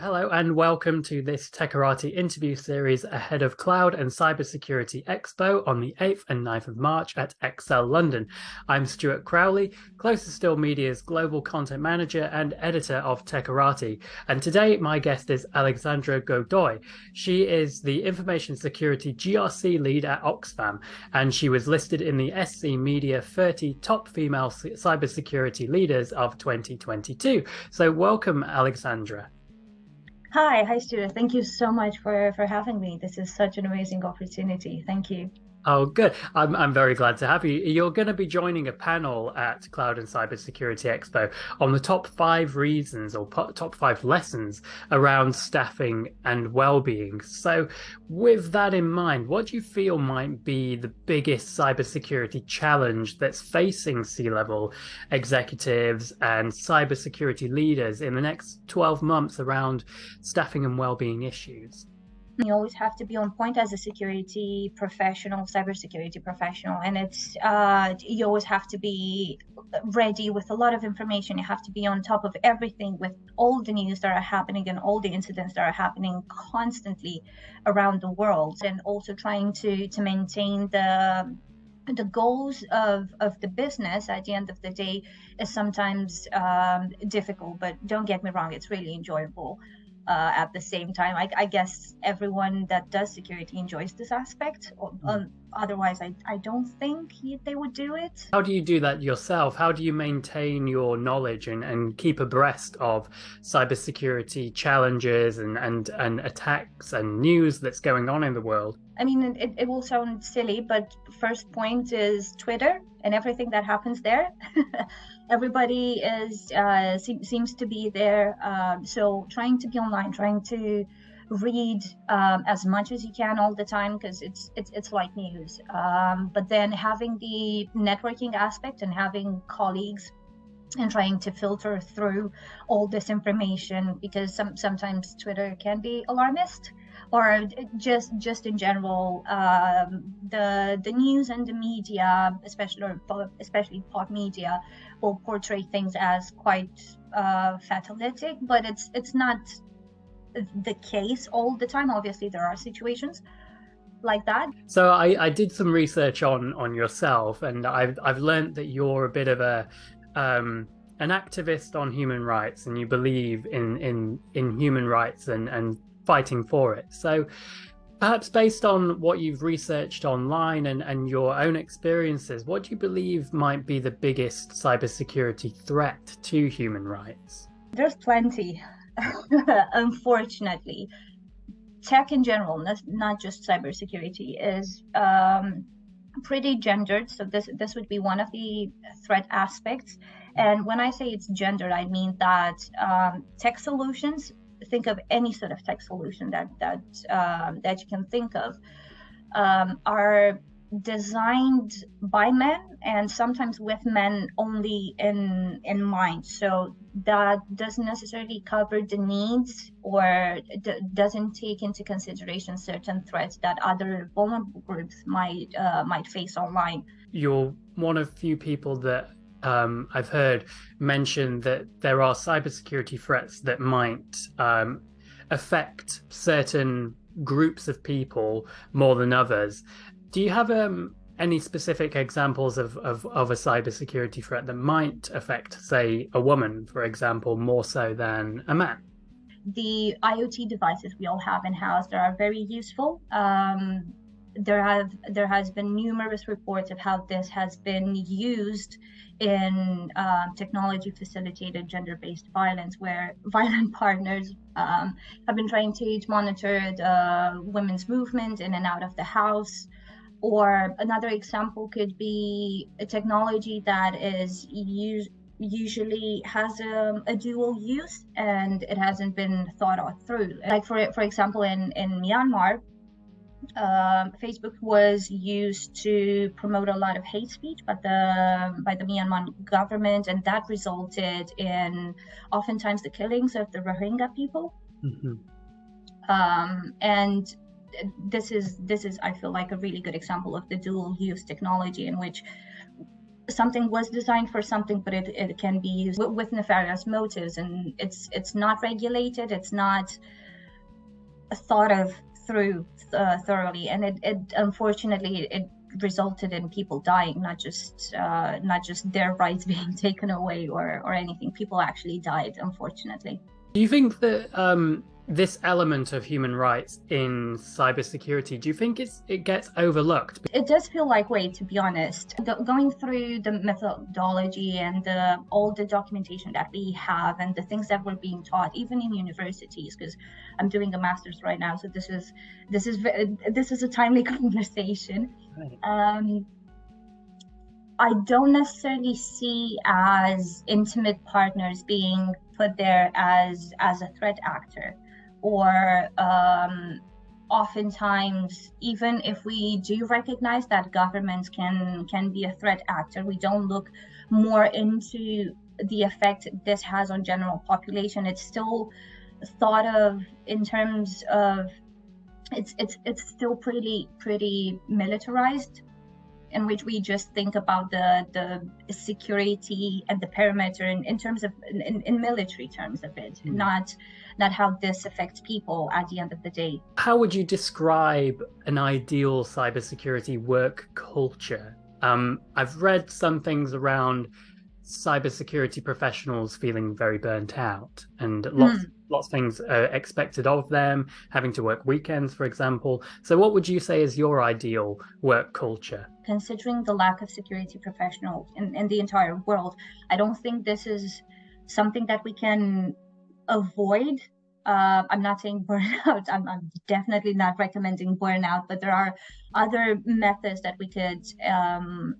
Hello and welcome to this Techarati interview series ahead of Cloud and Cybersecurity Expo on the 8th and 9th of March at Excel London. I'm Stuart Crowley, Closer Still Media's Global Content Manager and Editor of Techarati. And today my guest is Alexandra Godoi. She is the Information Security GRC Lead at Oxfam, and she was listed in the SC Media 30 Top Female Cybersecurity Leaders of 2022. So welcome, Alexandra. Hi, Stuart. Thank you so much for having me. This is such an amazing opportunity. Thank you. Oh, good. I'm very glad to have you. You're going to be joining a panel at Cloud and Cybersecurity Expo on the top 5 reasons or top 5 lessons around staffing and well-being. So, with that in mind, what do you feel might be the biggest cybersecurity challenge that's facing C-level executives and cybersecurity leaders in the next 12 months around staffing and well-being issues? You always have to be on point as a security professional, cybersecurity professional, and it's you always have to be ready with a lot of information. You have to be on top of everything with all the news that are happening and all the incidents that are happening constantly around the world, and also trying to maintain the goals of the business at the end of the day is sometimes difficult, but don't get me wrong, it's really enjoyable. At the same time, I guess everyone that does security enjoys this aspect. Otherwise, I don't think they would do it. How do you do that yourself? How do you maintain your knowledge and keep abreast of cybersecurity challenges and attacks and news that's going on in the world? I mean, it will sound silly, but first point is Twitter and everything that happens there. Everybody seems to be there. So trying to be online, trying to read as much as you can all the time, because it's like news. But then having the networking aspect and having colleagues and trying to filter through all this information, because sometimes Twitter can be alarmist, or just in general, the news and the media, especially pop media, will portray things as quite fatalistic, but it's not the case all the time. Obviously, there are situations like that. So I did some research on yourself, and I've learned that you're a bit of an activist on human rights, and you believe in human rights and fighting for it. So perhaps based on what you've researched online and your own experiences, what do you believe might be the biggest cybersecurity threat to human rights? There's plenty, unfortunately. Tech in general, not just cybersecurity, is pretty gendered. So this would be one of the threat aspects. And when I say it's gendered, I mean that tech solutions, think of any sort of tech solution that you can think of, are designed by men and sometimes with men only in mind. So that doesn't necessarily cover the needs, or doesn't take into consideration certain threats that other vulnerable groups might face online. You're one of few people that I've heard mention that there are cybersecurity threats that might affect certain groups of people more than others. Do you have any specific examples of a cybersecurity threat that might affect, say, a woman, for example, more so than a man? The IoT devices we all have in-house that are very useful. There has been numerous reports of how this has been used in technology facilitated gender-based violence, where violent partners have been trying to monitor the women's movement in and out of the house. Or another example could be a technology that is usually has a dual use, and it hasn't been thought out through. Like for example, in Myanmar, Facebook was used to promote a lot of hate speech by the Myanmar government, and that resulted in oftentimes the killings of the Rohingya people. Mm-hmm. And this is I feel like a really good example of the dual use technology, in which something was designed for something, but it can be used with nefarious motives, and it's not regulated, it's not thought of through thoroughly, and it unfortunately it resulted in people dying, not just their rights being taken away or anything. People actually died, unfortunately. Do you think that this element of human rights in cybersecurity, do you think it gets overlooked? It does feel like way, to be honest. Going through the methodology and all the documentation that we have and the things that we're being taught, even in universities, because I'm doing a master's right now, so this is a timely conversation. Right. I don't necessarily see as intimate partners being put there as a threat actor, or oftentimes, even if we do recognize that governments can be a threat actor, we don't look more into the effect this has on general population. It's still thought of in terms of it's still pretty militarized, in which we just think about the security and the perimeter in terms of in military terms of it, not how this affects people at the end of the day. How would you describe an ideal cybersecurity work culture? I've read some things around cybersecurity professionals feeling very burnt out, and lots of things are expected of them, having to work weekends, for example. So what would you say is your ideal work culture? Considering the lack of security professionals in the entire world, I don't think this is something that we can avoid. I'm not saying burnout. I'm definitely not recommending burnout, but there are other methods that we could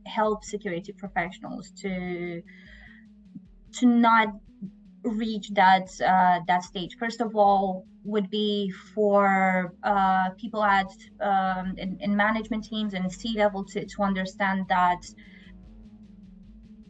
help security professionals to not reach that stage. First of all, would be for people at in management teams and C-level to understand that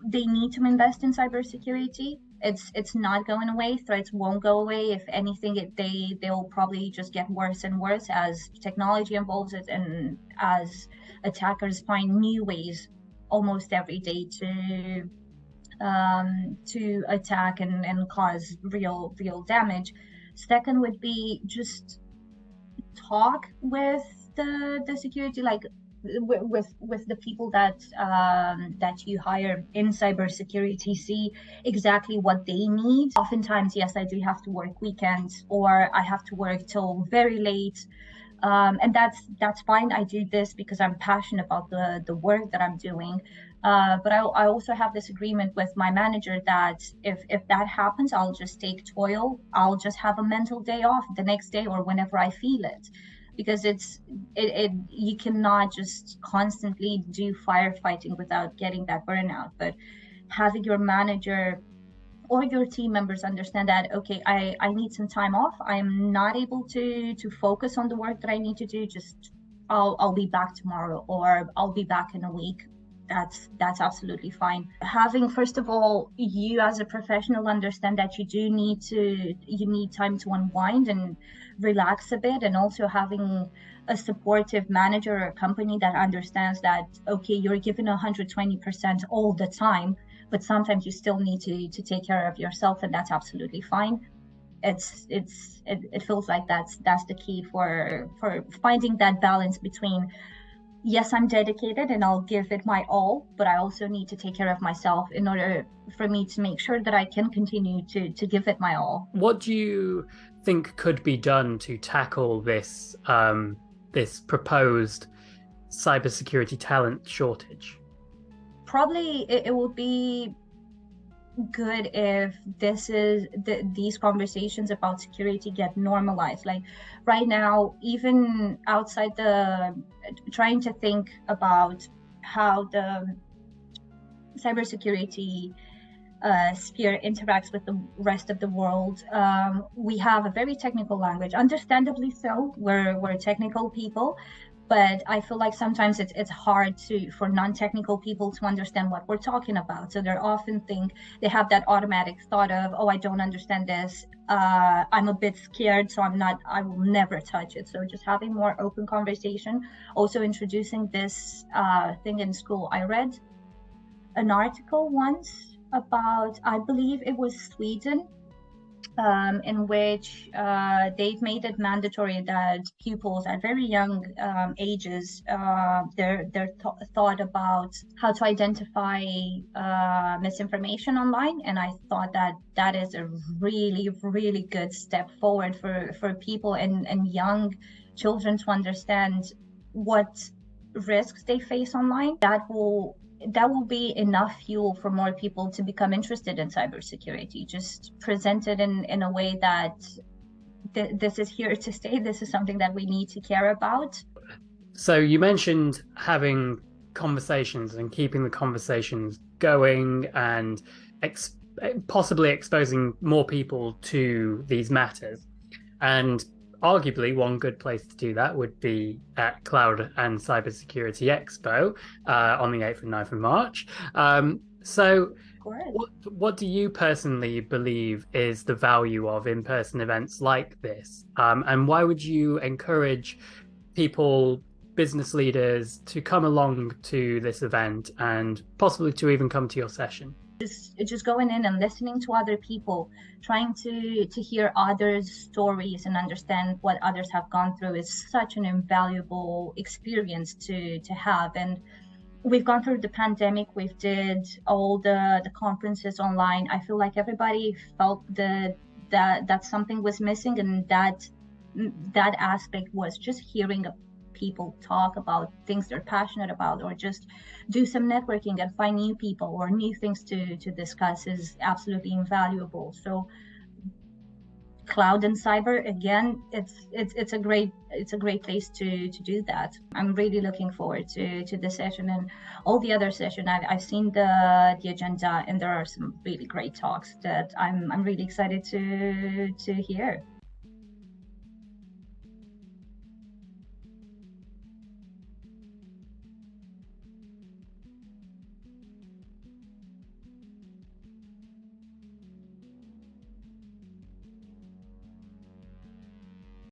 they need to invest in cybersecurity. It's not going away. Threats won't go away. If anything, they'll probably just get worse and worse as technology evolves it, and as attackers find new ways almost every day to attack and cause real damage. Second would be just talk with the security, like with the people that you hire in cybersecurity, see exactly what they need. Oftentimes, yes, I do have to work weekends, or I have to work till very late, and that's fine. I do this because I'm passionate about the work that I'm doing. But I also have this agreement with my manager that if that happens, I'll just take toil. I'll just have a mental day off the next day or whenever I feel it, because you cannot just constantly do firefighting without getting that burnout. But having your manager or your team members understand that, okay, I need some time off. I'm not able to focus on the work that I need to do. Just I'll be back tomorrow, or I'll be back in a week. That's absolutely fine. Having, first of all, you as a professional understand that you need time to unwind and relax a bit, and also having a supportive manager or company that understands that, okay, you're given 120% all the time, but sometimes you still need to take care of yourself, and that's absolutely fine. It feels like that's the key for finding that balance between, yes, I'm dedicated and I'll give it my all, but I also need to take care of myself in order for me to make sure that I can continue to give it my all. What do you think could be done to tackle this this proposed cybersecurity talent shortage? Probably it will be good if these conversations about security get normalized. Like right now, even outside trying to think about how the cybersecurity sphere interacts with the rest of the world. We have a very technical language, understandably so. We're technical people, but I feel like sometimes it's hard for non-technical people to understand what we're talking about. So they have that automatic thought of, oh, I don't understand this. I'm a bit scared, so I will never touch it. So just having more open conversation. Also introducing this thing in school. I read an article once about, I believe it was Sweden, in which they've made it mandatory that pupils at very young ages, they're thought about how to identify misinformation online. And I thought that that is a really, really good step forward for people and young children to understand what risks they face online. That will be enough fuel for more people to become interested in cybersecurity, just presented in a way that this is here to stay. This is something that we need to care about. So you mentioned having conversations and keeping the conversations going and possibly exposing more people to these matters. And arguably, one good place to do that would be at Cloud and Cybersecurity Expo on the 8th and 9th of March. So, what do you personally believe is the value of in-person events like this? And why would you encourage people, business leaders, to come along to this event and possibly to even come to your session? Just going in and listening to other people, trying to hear others' stories and understand what others have gone through is such an invaluable experience to have. And we've gone through the pandemic, we've did all the conferences online. I feel like everybody felt that something was missing, and that aspect was just hearing people talk about things they're passionate about, or just do some networking and find new people or new things to discuss is absolutely invaluable. So cloud and cyber, again, it's a great place to do that. I'm really looking forward to this session and all the other session. I've seen the agenda, and there are some really great talks that I'm really excited to hear.